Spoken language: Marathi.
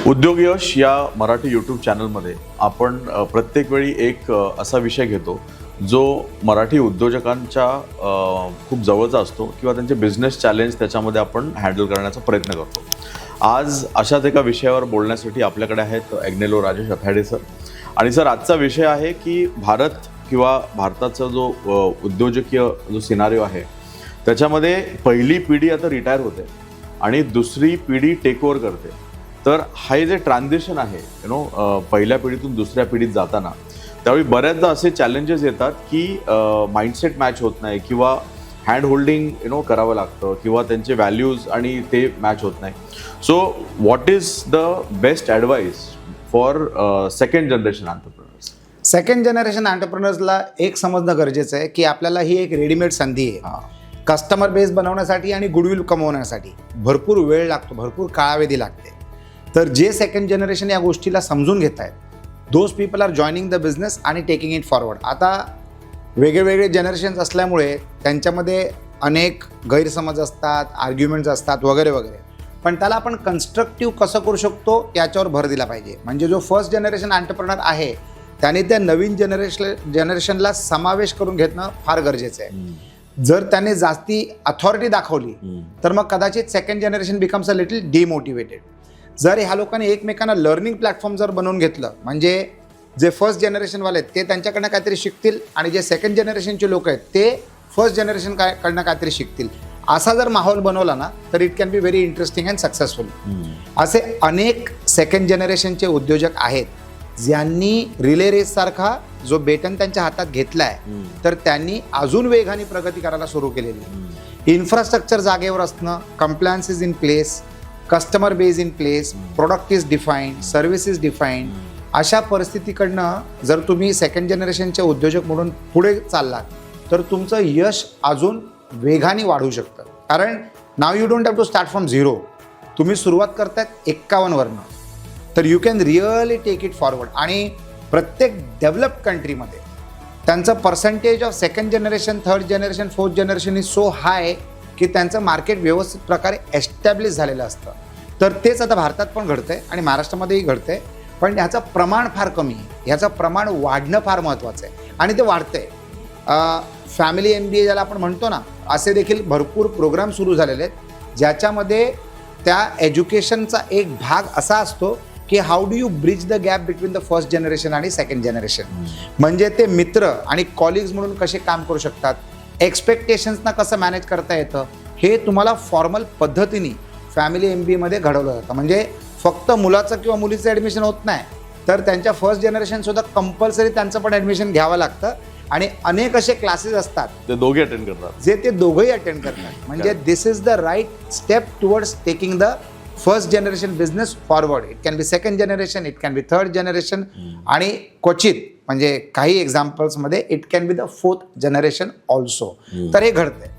उद्योग यश या मराठी यूट्यूब चॅनलमध्ये आपण प्रत्येक वेळी एक असा विषय घेतो जो मराठी उद्योजकांच्या खूप जवळचा असतो किंवा त्यांचे बिझनेस चॅलेंज त्याच्यामध्ये आपण हँडल करण्याचा प्रयत्न करतो. आज अशाच एका विषयावर बोलण्यासाठी आपल्याकडे आहेत ॲग्नेलो राजेश अथाडे सर. आणि सर, आजचा विषय आहे की भारत किंवा भारताचा जो उद्योजकीय जो सिनारिओ आहे त्याच्यामध्ये पहिली पिढी आता रिटायर होते आणि दुसरी पिढी टेक ओव्हर करते. तर हे जे ट्रान्झिशन आहे पहिल्या पिढीतून दुसऱ्या पिढीत जाताना त्यावेळी बऱ्याचदा असे चॅलेंजेस येतात की माइंडसेट मॅच होत नाही किंवा हँड होल्डिंग करावं लागतं किंवा त्यांचे व्हॅल्यूज आणि ते मॅच होत नाही. So what is the best advice for second generation entrepreneurs? Second generation एंटरप्रेन्योर्सला एक समजणं गरजेचं आहे की आपल्याला ही एक रेडीमेड संधी आहे. कस्टमर बेस बनवण्यासाठी आणि गुडविल कमवण्यासाठी भरपूर वेळ लागतो, भरपूर कालावधी लागते. तर जे सेकंड जनरेशन या गोष्टीला समजून घेत आहेत, those people are joining the business आणि टेकिंग इट फॉरवर्ड. आता वेगळे जनरेशन्स असल्यामुळे त्यांच्यामध्ये अनेक गैरसमज असतात, आर्ग्युमेंट्स असतात वगैरे वगैरे. पण त्याला आपण कन्स्ट्रक्टिव्ह कसं करू शकतो याच्यावर भर दिला पाहिजे. म्हणजे जो फर्स्ट जनरेशन एंटरप्रेन्योर आहे त्याने त्या नवीन जनरेशनला समावेश करून घेणं फार गरजेचं आहे. जर त्याने जास्ती अथॉरिटी दाखवली तर मग कदाचित second generation becomes a little demotivated. जर ह्या लोकांनी एकमेकांना लर्निंग प्लॅटफॉर्म जर बनवून घेतलं, म्हणजे जे फर्स्ट जनरेशनवाले आहेत ते त्यांच्याकडनं काहीतरी शिकतील आणि जे सेकंड जनरेशनचे लोक आहेत ते फर्स्ट जनरेशन कडनं काहीतरी शिकतील, असा जर माहोल बनवला ना तर it can be very interesting and successful. असे अनेक सेकंड जनरेशनचे उद्योजक आहेत ज्यांनी रिले रेस सारखा जो बेटन त्यांच्या हातात घेतलाय तर त्यांनी अजून वेगाने प्रगती करायला सुरू केलेली. इन्फ्रास्ट्रक्चर जागेवर असणं, compliance is in place, customer base in place, product is defined, service is defined. अशा परिस्थितीकडनं जर तुम्ही सेकंड जनरेशनचे उद्योजक म्हणून पुढे चाललात तर तुमचं यश अजून वेगाने वाढू शकतं. कारण now you don't have to start from zero. तुम्ही सुरुवात करतायत 51 वरनं, तर you can really take it forward. आणि प्रत्येक डेव्हलप्ड कंट्रीमध्ये त्यांचं percentage of second generation, third generation, fourth generation is so high की त्यांचं मार्केट व्यवस्थित प्रकारे एस्टॅब्लिश झालेलं असतं. तर तेच आता भारतात पण घडतं आहे आणि महाराष्ट्रामध्येही घडतं आहे. पण ह्याचं प्रमाण फार कमी आहे. ह्याचं प्रमाण वाढणं फार महत्त्वाचं आहे आणि ते वाढतं आहे. फॅमिली MBA ज्याला आपण म्हणतो ना, असे देखील भरपूर प्रोग्राम सुरू झालेले आहेत ज्याच्यामध्ये त्या एज्युकेशनचा एक भाग असा असतो की how do you bridge the gap between the first generation आणि सेकंड जनरेशन. म्हणजे ते मित्र आणि कॉलिग्स म्हणून कसे काम करू शकतात, एक्सपेक्टेशन्सना कसं मॅनेज करता येतं, हे तुम्हाला फॉर्मल पद्धतीने फॅमिली MBAमध्ये घडवलं जातं. म्हणजे फक्त मुलाचं किंवा मुलीचं ॲडमिशन होत नाही, तर त्यांच्या फर्स्ट जनरेशनसुद्धा कंपल्सरी त्यांचं पण ॲडमिशन घ्यावं लागतं. आणि अनेक असे क्लासेस असतात ते दोघे अटेंड करतात, जे ते दोघंही अटेंड करतात. म्हणजे this is the right step towards taking the first generation business forward. It can be second generation, it can be third generation आणि क्वचित म्हणजे काही एक्झाम्पल्समध्ये it can be the fourth generation also. तर हे घडतंय.